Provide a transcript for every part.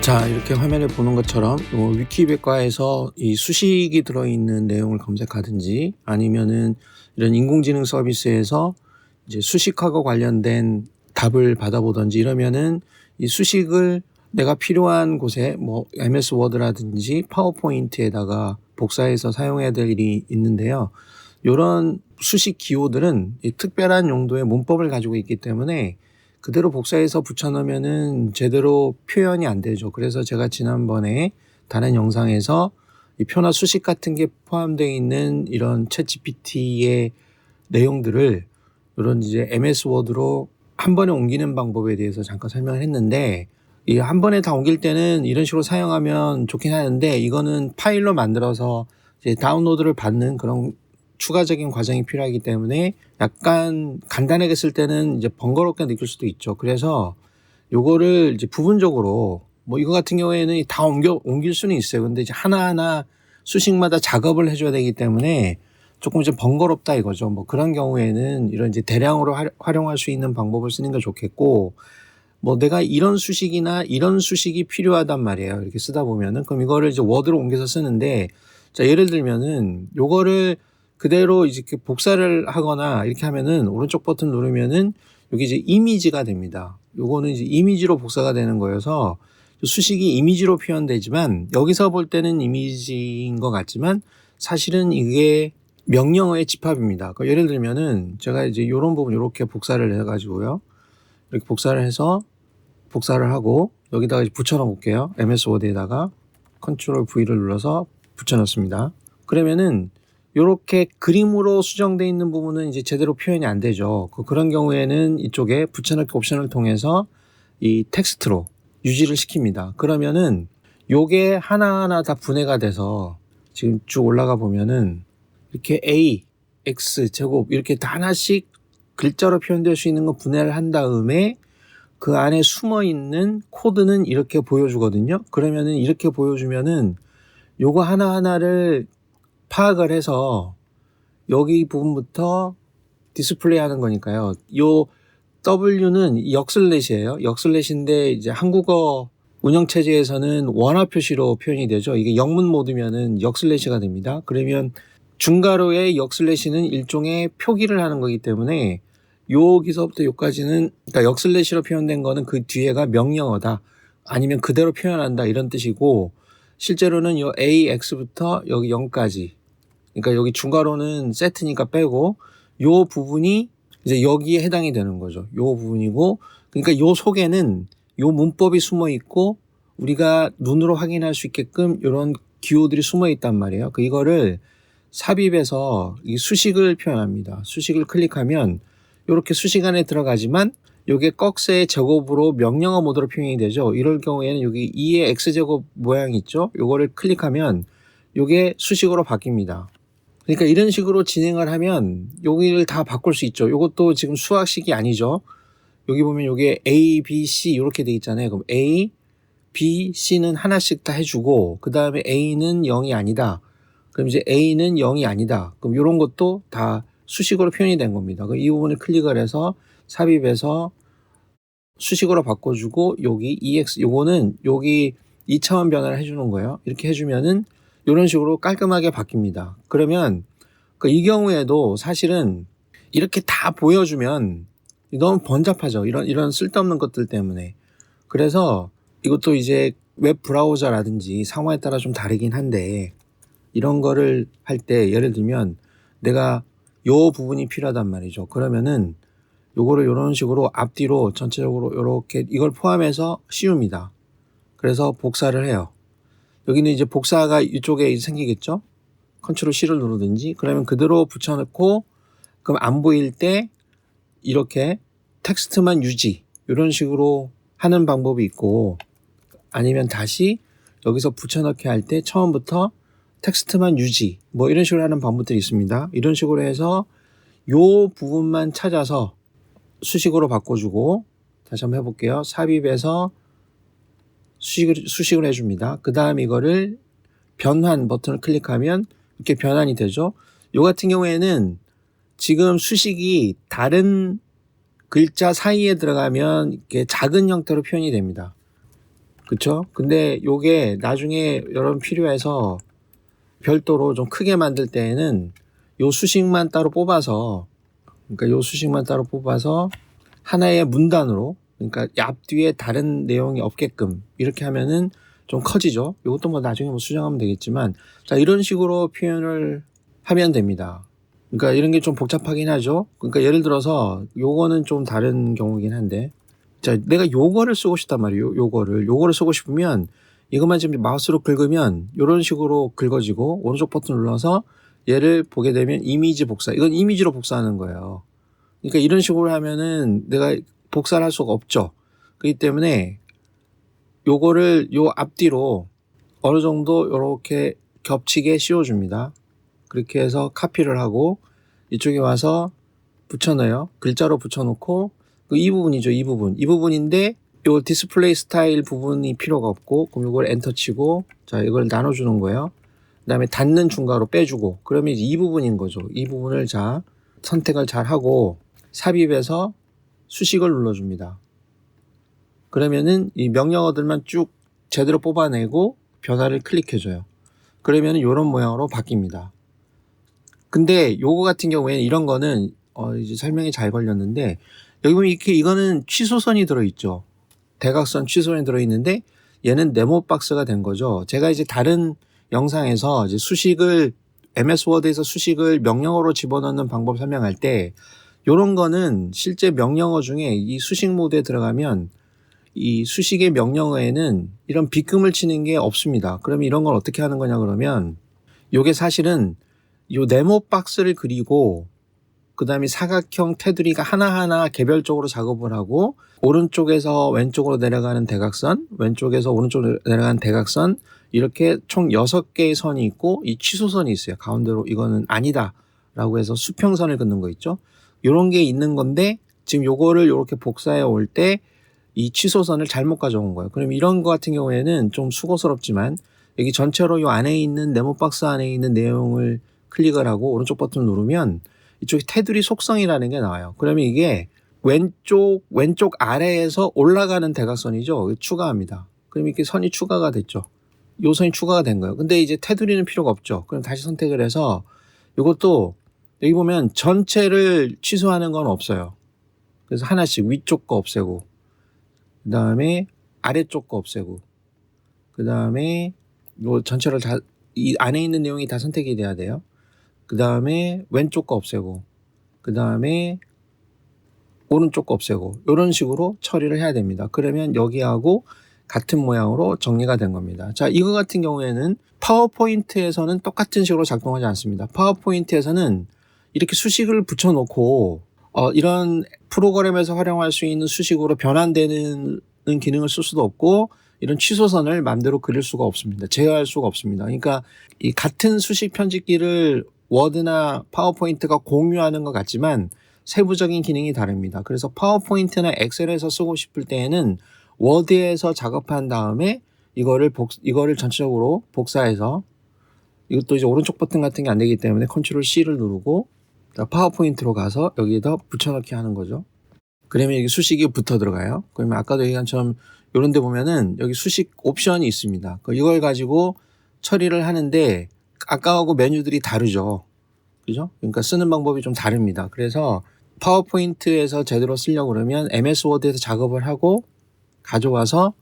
자, 이렇게 화면에 보는 것처럼 위키백과에서 이 수식이 들어있는 내용을 검색하든지 아니면은 이런 인공지능 서비스에서 이제 수식하고 관련된 답을 받아보든지 이러면은 이 수식을 내가 필요한 곳에 뭐 MS 워드라든지 파워포인트에다가 복사해서 사용해야 될 일이 있는데요. 이런 수식 기호들은 이 특별한 용도의 문법을 가지고 있기 때문에 그대로 복사해서 붙여넣으면은 제대로 표현이 안 되죠. 그래서 제가 지난번에 다른 영상에서 이 표나 수식 같은 게 포함되어 있는 이런 챗GPT의 내용들을 이런 이제 MS 워드로 한 번에 옮기는 방법에 대해서 잠깐 설명을 했는데, 이 한 번에 다 옮길 때는 이런 식으로 사용하면 좋긴 하는데, 이거는 파일로 만들어서 이제 다운로드를 받는 그런 추가적인 과정이 필요하기 때문에 약간 간단하게 쓸 때는 이제 번거롭게 느낄 수도 있죠. 그래서 요거를 이제 부분적으로 뭐 이거 같은 경우에는 다 옮길 수는 있어요. 근데 이제 하나하나 수식마다 작업을 해줘야 되기 때문에 조금 좀 번거롭다 이거죠. 뭐 그런 경우에는 이런 이제 대량으로 활용할 수 있는 방법을 쓰는 게 좋겠고, 뭐 내가 이런 수식이나 이런 수식이 필요하단 말이에요. 이렇게 쓰다 보면은 그럼 이거를 이제 워드로 옮겨서 쓰는데, 자 예를 들면은 요거를 그대로 이제 복사를 하거나 이렇게 하면은 오른쪽 버튼 누르면은 여기 이제 이미지가 됩니다. 요거는 이제 이미지로 복사가 되는 거여서 수식이 이미지로 표현되지만 여기서 볼 때는 이미지인 것 같지만 사실은 이게 명령어의 집합입니다. 그러니까 예를 들면은 제가 이제 이런 부분 이렇게 복사를 해가지고요. 이렇게 복사를 해서 복사를 하고 여기다가 붙여 넣어 볼게요. MS 워드에다가 컨트롤 V를 눌러서 붙여 넣습니다. 그러면은 이렇게 그림으로 수정되어 있는 부분은 이제 제대로 표현이 안 되죠. 그런 경우에는 이쪽에 붙여넣기 옵션을 통해서 이 텍스트로 유지를 시킵니다. 그러면은 요게 하나하나 다 분해가 돼서 지금 쭉 올라가 보면은 이렇게 A, X 제곱 이렇게 다 하나씩 글자로 표현될 수 있는 거 분해를 한 다음에 그 안에 숨어 있는 코드는 이렇게 보여주거든요. 그러면은 이렇게 보여주면은 요거 하나하나를 파악을 해서 여기 부분부터 디스플레이 하는 거니까요. 요 W는 역슬렛이에요. 역슬렛인데 이제 한국어 운영체제에서는 원화 표시로 표현이 되죠. 이게 영문 모드면은 역슬래시가 됩니다. 그러면 중괄호의 역슬래시는 일종의 표기를 하는 거기 때문에 여기서부터 여기까지는, 그러니까 역슬래시로 표현된 거는 그 뒤에가 명령어다 아니면 그대로 표현한다 이런 뜻이고, 실제로는 요 AX부터 여기 0까지, 그러니까 여기 중괄호는 세트니까 빼고 요 부분이 이제 여기에 해당이 되는 거죠. 요 부분이고, 그러니까 요 속에는 요 문법이 숨어 있고 우리가 눈으로 확인할 수 있게끔 이런 기호들이 숨어 있단 말이에요. 이거를 삽입해서 이 수식을 표현합니다. 수식을 클릭하면 이렇게 수식 안에 들어가지만 요게 꺽쇠의 제곱으로 명령어 모드로 표현이 되죠. 이럴 경우에는 여기 2의 x제곱 모양이 있죠. 요거를 클릭하면 요게 수식으로 바뀝니다. 그러니까 이런 식으로 진행을 하면 여기를 다 바꿀 수 있죠. 요것도 지금 수학식이 아니죠. 여기 보면 요게 A, B, C 이렇게 돼 있잖아요. 그럼 A, B, C는 하나씩 다 해주고 그 다음에 A는 0이 아니다. 그럼 이제 A는 0이 아니다. 그럼 이런 것도 다 수식으로 표현이 된 겁니다. 이 부분을 클릭을 해서 삽입해서 수식으로 바꿔주고 여기 EX 요거는 여기 2차원 변화를 해주는 거예요. 이렇게 해주면은 이런 식으로 깔끔하게 바뀝니다. 그러면 이 경우에도 사실은 이렇게 다 보여주면 너무 번잡하죠. 이런 쓸데없는 것들 때문에. 그래서 이것도 이제 웹 브라우저라든지 상황에 따라 좀 다르긴 한데, 이런 거를 할 때 예를 들면 내가 요 부분이 필요하단 말이죠. 그러면은 요거를 이런 식으로 앞뒤로 전체적으로 이렇게 이걸 포함해서 씌웁니다. 그래서 복사를 해요. 여기는 이제 복사가 이쪽에 생기겠죠. 컨트롤 C를 누르든지, 그러면 그대로 붙여넣고 그럼 안 보일 때 이렇게 텍스트만 유지 이런 식으로 하는 방법이 있고, 아니면 다시 여기서 붙여넣기 할 때 처음부터 텍스트만 유지 뭐 이런 식으로 하는 방법들이 있습니다. 이런 식으로 해서 요 부분만 찾아서 수식으로 바꿔주고, 다시 한번 해볼게요. 삽입해서 수식을 해줍니다. 그 다음 이거를 변환 버튼을 클릭하면 이렇게 변환이 되죠. 요 같은 경우에는 지금 수식이 다른 글자 사이에 들어가면 이렇게 작은 형태로 표현이 됩니다. 그쵸? 근데 요게 나중에 여러분 필요해서 별도로 좀 크게 만들 때에는 요 수식만 따로 뽑아서, 그러니까 요 수식만 따로 뽑아서 하나의 문단으로, 그러니까 앞뒤에 다른 내용이 없게끔 이렇게 하면은 좀 커지죠. 이것도 뭐 나중에 뭐 수정하면 되겠지만, 자, 이런 식으로 표현을 하면 됩니다. 그러니까 이런 게 좀 복잡하긴 하죠. 그러니까 예를 들어서 요거는 좀 다른 경우긴 한데, 자, 내가 요거를 쓰고 싶단 말이에요. 요거를 쓰고 싶으면 이것만 지금 마우스로 긁으면 이런 식으로 긁어지고, 오른쪽 버튼 눌러서 얘를 보게 되면 이미지 복사. 이건 이미지로 복사하는 거예요. 그러니까 이런 식으로 하면은 내가 복사를 할 수가 없죠. 그렇기 때문에 요거를 요 앞뒤로 어느 정도 요렇게 겹치게 씌워줍니다. 그렇게 해서 카피를 하고 이쪽에 와서 붙여넣어요. 글자로 붙여놓고 이 부분이죠. 이 부분인데 요 디스플레이 스타일 부분이 필요가 없고, 그럼 이걸 엔터 치고, 자, 이걸 나눠주는 거예요. 그 다음에 닫는 중괄호 빼주고, 그러면 이제 이 부분인 거죠. 이 부분을 자, 선택을 잘 하고 삽입해서 수식을 눌러줍니다. 그러면은 이 명령어들만 쭉 제대로 뽑아내고 변화를 클릭해줘요. 그러면은 이런 모양으로 바뀝니다. 근데 요거 같은 경우에는 이런 거는 이제 설명이 잘 걸렸는데, 여기 보면 이렇게 이거는 취소선이 들어있죠. 대각선 취소선이 들어있는데 얘는 네모 박스가 된 거죠. 제가 이제 다른 영상에서 이제 수식을 MS 워드에서 수식을 명령어로 집어넣는 방법 설명할 때, 요런 거는 실제 명령어 중에 이 수식 모드에 들어가면 이 수식의 명령어에는 이런 빗금을 치는 게 없습니다. 그러면 이런 걸 어떻게 하는 거냐 그러면, 요게 사실은 요 네모 박스를 그리고 그 다음에 사각형 테두리가 하나하나 개별적으로 작업을 하고, 오른쪽에서 왼쪽으로 내려가는 대각선, 왼쪽에서 오른쪽으로 내려가는 대각선, 이렇게 총 6개의 선이 있고 이 취소선이 있어요. 가운데로 이거는 아니다 라고 해서 수평선을 긋는 거 있죠. 요런 게 있는 건데 지금 요거를 이렇게 복사해 올 때 이 취소선을 잘못 가져온 거예요. 그럼 이런 거 같은 경우에는 좀 수고스럽지만 여기 전체로 요 안에 있는 네모박스 안에 있는 내용을 클릭을 하고 오른쪽 버튼을 누르면 이쪽에 테두리 속성이라는 게 나와요. 그러면 이게 왼쪽 아래에서 올라가는 대각선이죠. 추가합니다. 그럼 이렇게 선이 추가가 됐죠. 요 선이 추가가 된 거예요. 근데 이제 테두리는 필요가 없죠. 그럼 다시 선택을 해서 이것도 여기 보면 전체를 취소하는 건 없어요. 그래서 하나씩 위쪽 거 없애고, 그 다음에 아래쪽 거 없애고, 그 다음에 요 전체를 다, 이 안에 있는 내용이 다 선택이 돼야 돼요. 그 다음에 왼쪽 거 없애고, 그 다음에 오른쪽 거 없애고, 이런 식으로 처리를 해야 됩니다. 그러면 여기하고 같은 모양으로 정리가 된 겁니다. 자, 이거 같은 경우에는 파워포인트에서는 똑같은 식으로 작동하지 않습니다. 파워포인트에서는 이렇게 수식을 붙여놓고 이런 프로그램에서 활용할 수 있는 수식으로 변환되는 기능을 쓸 수도 없고, 이런 취소선을 마음대로 그릴 수가 없습니다. 제어할 수가 없습니다. 그러니까 이 같은 수식 편집기를 워드나 파워포인트가 공유하는 것 같지만 세부적인 기능이 다릅니다. 그래서 파워포인트나 엑셀에서 쓰고 싶을 때에는 워드에서 작업한 다음에 이거를 전체적으로 복사해서, 이것도 이제 오른쪽 버튼 같은 게 안 되기 때문에 컨트롤 C를 누르고 파워포인트로 가서 여기에다 붙여넣기 하는 거죠. 그러면 여기 수식이 붙어 들어가요. 그러면 아까도 얘기한 것처럼 이런 데 보면은 여기 수식 옵션이 있습니다. 이걸 가지고 처리를 하는데 아까하고 메뉴들이 다르죠. 그죠? 그러니까 쓰는 방법이 좀 다릅니다. 그래서 파워포인트에서 제대로 쓰려고 그러면 MS 워드에서 작업을 하고 가져와서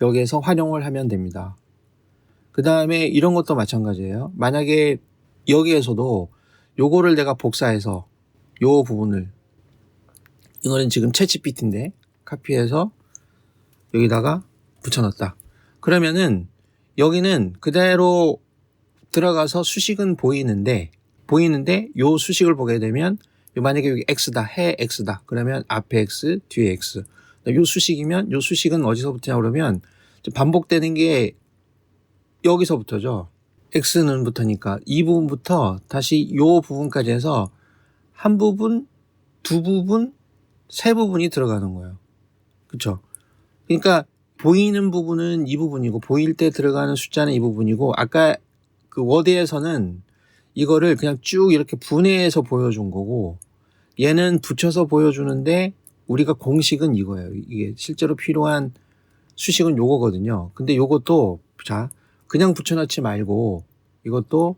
여기에서 활용을 하면 됩니다. 그 다음에 이런 것도 마찬가지예요. 만약에 여기에서도 요거를 내가 복사해서 요 부분을, 이거는 지금 챗GPT인데 카피해서 여기다가 붙여넣었다. 그러면은 여기는 그대로 들어가서 수식은 보이는데 요 수식을 보게 되면 만약에 여기 X다, 해 X다. 그러면 앞에 X, 뒤에 X. 요 수식이면 요 수식은 어디서부터냐 그러면 반복되는 게 여기서부터죠. X는 부터니까 이 부분부터 다시 요 부분까지 해서 한 부분, 두 부분, 세 부분이 들어가는 거예요. 그렇죠? 그러니까 보이는 부분은 이 부분이고 보일 때 들어가는 숫자는 이 부분이고, 아까 그 워드에서는 이거를 그냥 쭉 이렇게 분해해서 보여준 거고, 얘는 붙여서 보여주는데 우리가 공식은 이거예요. 이게 실제로 필요한 수식은 요거거든요. 근데 요것도 자 그냥 붙여넣지 말고 이것도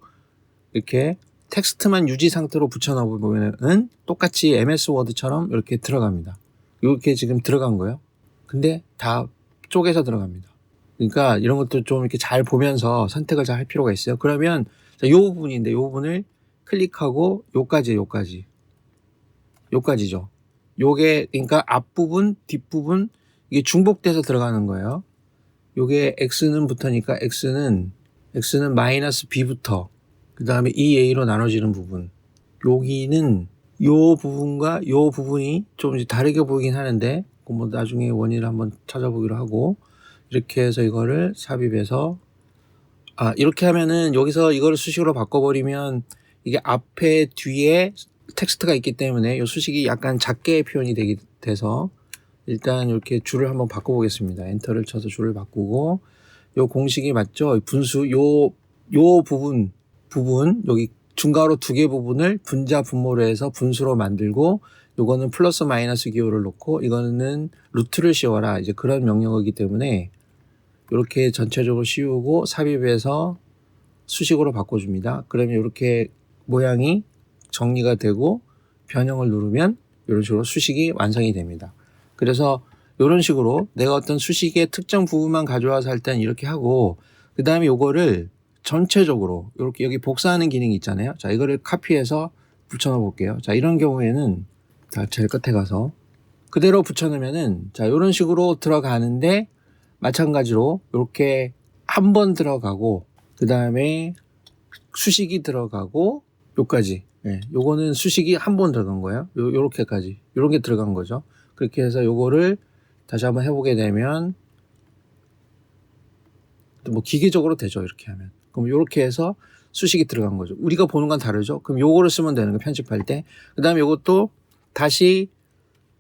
이렇게 텍스트만 유지 상태로 붙여넣으면은 똑같이 MS 워드처럼 이렇게 들어갑니다. 이렇게 지금 들어간 거예요. 근데 다 쪼개서 들어갑니다. 그러니까 이런 것도 좀 이렇게 잘 보면서 선택을 잘 할 필요가 있어요. 그러면 자, 요 부분인데 요 부분을 클릭하고 요까지죠. 요게 그러니까 앞부분, 뒷부분 이게 중복돼서 들어가는 거예요. 요게 X는 붙으니까 X는 마이너스 B부터 그 다음에 EA로 나눠지는 부분. 여기는 요 부분과 요 부분이 좀 다르게 보이긴 하는데 뭐 나중에 원인을 한번 찾아보기로 하고 이렇게 해서 이거를 삽입해서 이렇게 하면은 여기서 이거를 수식으로 바꿔버리면 이게 앞에 뒤에 텍스트가 있기 때문에 이 수식이 약간 작게 표현이 돼서 일단 이렇게 줄을 한번 바꿔보겠습니다. 엔터를 쳐서 줄을 바꾸고 요 공식이 맞죠? 분수 요 부분 여기 중괄호 2개 부분을 분자 분모로 해서 분수로 만들고 요거는 플러스 마이너스 기호를 놓고 이거는 루트를 씌워라 이제 그런 명령어이기 때문에 이렇게 전체적으로 씌우고 삽입해서 수식으로 바꿔줍니다. 그러면 이렇게 모양이 정리가 되고 변형을 누르면 이런 식으로 수식이 완성이 됩니다. 그래서 이런 식으로 내가 어떤 수식의 특정 부분만 가져와서 할 때는 이렇게 하고 그 다음에 요거를 전체적으로 이렇게 여기 복사하는 기능이 있잖아요. 자, 이거를 카피해서 붙여넣어 볼게요. 자, 이런 경우에는 자, 제일 끝에 가서 그대로 붙여넣으면은 자, 이런 식으로 들어가는데 마찬가지로 이렇게 한 번 들어가고 그 다음에 수식이 들어가고 요까지. 예, 요거는 수식이 한 번 들어간 거예요. 요렇게까지. 요런 게 들어간 거죠. 그렇게 해서 요거를 다시 한번 해보게 되면 뭐 기계적으로 되죠. 이렇게 하면. 그럼 요렇게 해서 수식이 들어간 거죠. 우리가 보는 건 다르죠. 그럼 요거를 쓰면 되는 거 편집할 때. 그 다음에 요것도 다시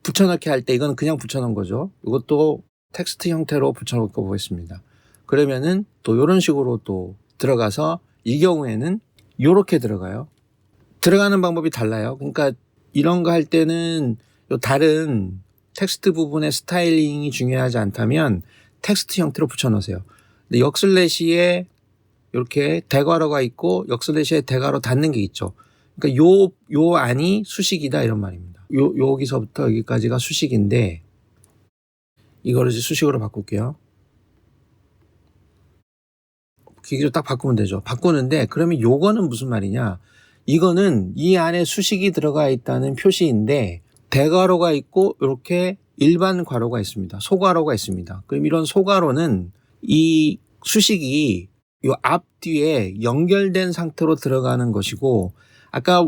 붙여넣기 할 때 이거는 그냥 붙여넣은 거죠. 이것도 텍스트 형태로 붙여넣어 보겠습니다. 그러면은 또 이런 식으로 또 들어가서 이 경우에는 요렇게 들어가요. 들어가는 방법이 달라요. 그러니까 이런 거 할 때는 요 다른 텍스트 부분의 스타일링이 중요하지 않다면 텍스트 형태로 붙여넣으세요. 근데 역슬래시에 이렇게 대괄호가 있고 역슬래시에 대괄호 닫는 게 있죠. 그러니까 요 안이 수식이다 이런 말입니다. 여기서부터 여기까지가 수식인데 이거를 이제 수식으로 바꿀게요. 기계로 딱 바꾸면 되죠. 바꾸는데 그러면 요거는 무슨 말이냐? 이거는 이 안에 수식이 들어가 있다는 표시인데 대괄호가 있고 이렇게 일반 괄호가 있습니다. 소괄호가 있습니다. 그럼 이런 소괄호는 이 수식이 요 앞뒤에 연결된 상태로 들어가는 것이고 아까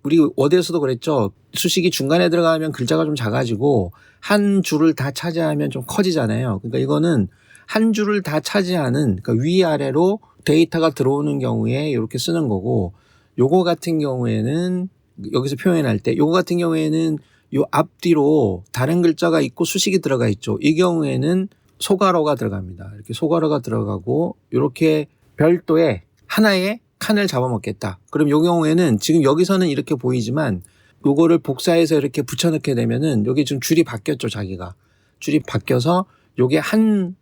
우리 워드에서도 그랬죠. 수식이 중간에 들어가면 글자가 좀 작아지고 한 줄을 다 차지하면 좀 커지잖아요. 그러니까 이거는 한 줄을 다 차지하는 그러니까 위아래로 데이터가 들어오는 경우에 이렇게 쓰는 거고 요거 같은 경우에는 여기서 표현할 때 요거 같은 경우에는 요 앞뒤로 다른 글자가 있고 수식이 들어가 있죠. 이 경우에는 소괄호가 들어갑니다. 이렇게 소괄호가 들어가고 이렇게 별도의 하나의 칸을 잡아먹겠다. 그럼 요 경우에는 지금 여기서는 이렇게 보이지만 요거를 복사해서 이렇게 붙여넣게 되면은 여기 지금 줄이 바뀌었죠. 자기가. 줄이 바뀌어서 요게 한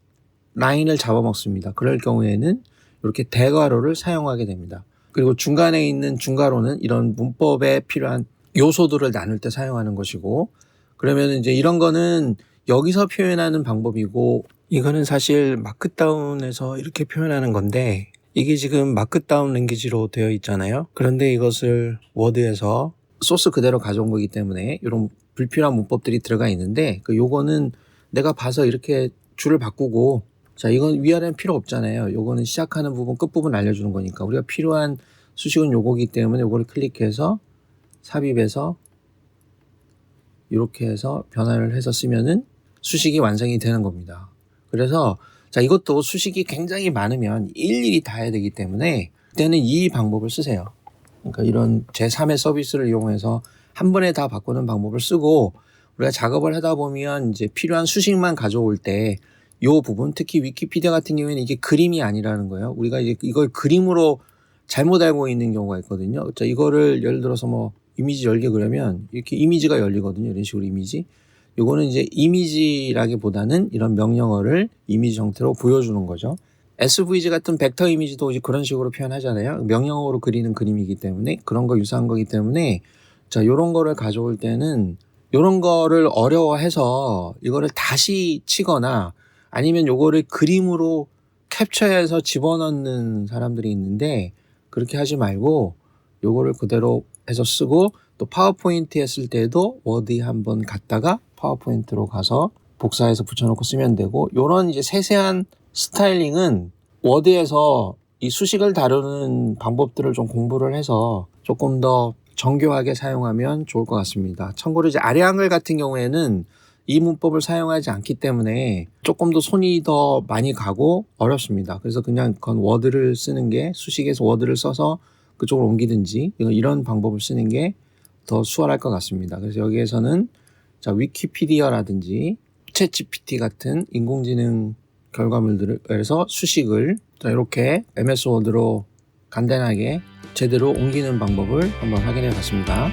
라인을 잡아먹습니다. 그럴 경우에는 이렇게 대괄호를 사용하게 됩니다. 그리고 중간에 있는 중괄호는 이런 문법에 필요한 요소들을 나눌 때 사용하는 것이고 그러면 이제 이런 거는 여기서 표현하는 방법이고 이거는 사실 마크다운에서 이렇게 표현하는 건데 이게 지금 마크다운 랭귀지로 되어 있잖아요. 그런데 이것을 워드에서 소스 그대로 가져온 거기 때문에 이런 불필요한 문법들이 들어가 있는데 요거는 내가 봐서 이렇게 줄을 바꾸고 자 이건 위아래는 필요 없잖아요. 요거는 시작하는 부분 끝부분 알려주는 거니까 우리가 필요한 수식은 요거기 때문에 요거를 클릭해서 삽입해서 이렇게 해서 변화를 해서 쓰면은 수식이 완성이 되는 겁니다. 그래서 자 이것도 수식이 굉장히 많으면 일일이 다 해야 되기 때문에 그때는 이 방법을 쓰세요. 그러니까 이런 제3의 서비스를 이용해서 한 번에 다 바꾸는 방법을 쓰고 우리가 작업을 하다 보면 이제 필요한 수식만 가져올 때 이 부분 특히 위키피디아 같은 경우에는 이게 그림이 아니라는 거예요. 우리가 이제 이걸 그림으로 잘못 알고 있는 경우가 있거든요. 자 이거를 예를 들어서 뭐 이미지 열게 그러면 이렇게 이미지가 열리거든요. 이런 식으로 이미지. 이거는 이제 이미지라기보다는 이런 명령어를 이미지 형태로 보여주는 거죠. SVG 같은 벡터 이미지도 이제 그런 식으로 표현하잖아요. 명령어로 그리는 그림이기 때문에 그런 거 유사한 거기 때문에 자, 요런 거를 가져올 때는 요런 거를 어려워해서 이거를 다시 치거나 아니면 요거를 그림으로 캡처해서 집어넣는 사람들이 있는데 그렇게 하지 말고 요거를 그대로 해서 쓰고 또 파워포인트 했을 때도 워드에 한번 갔다가 파워포인트로 가서 복사해서 붙여놓고 쓰면 되고 요런 이제 세세한 스타일링은 워드에서 이 수식을 다루는 방법들을 좀 공부를 해서 조금 더 정교하게 사용하면 좋을 것 같습니다. 참고로 이제 아래한글 같은 경우에는 이 문법을 사용하지 않기 때문에 조금 더 손이 더 많이 가고 어렵습니다. 그래서 그냥 그건 워드를 쓰는 게 수식에서 워드를 써서 그쪽으로 옮기든지 이런 방법을 쓰는 게 더 수월할 것 같습니다. 그래서 여기에서는 자, 위키피디아라든지 챗GPT 같은 인공지능 결과물들에서 수식을 자, 이렇게 MS 워드로 간단하게 제대로 옮기는 방법을 한번 확인해 봤습니다.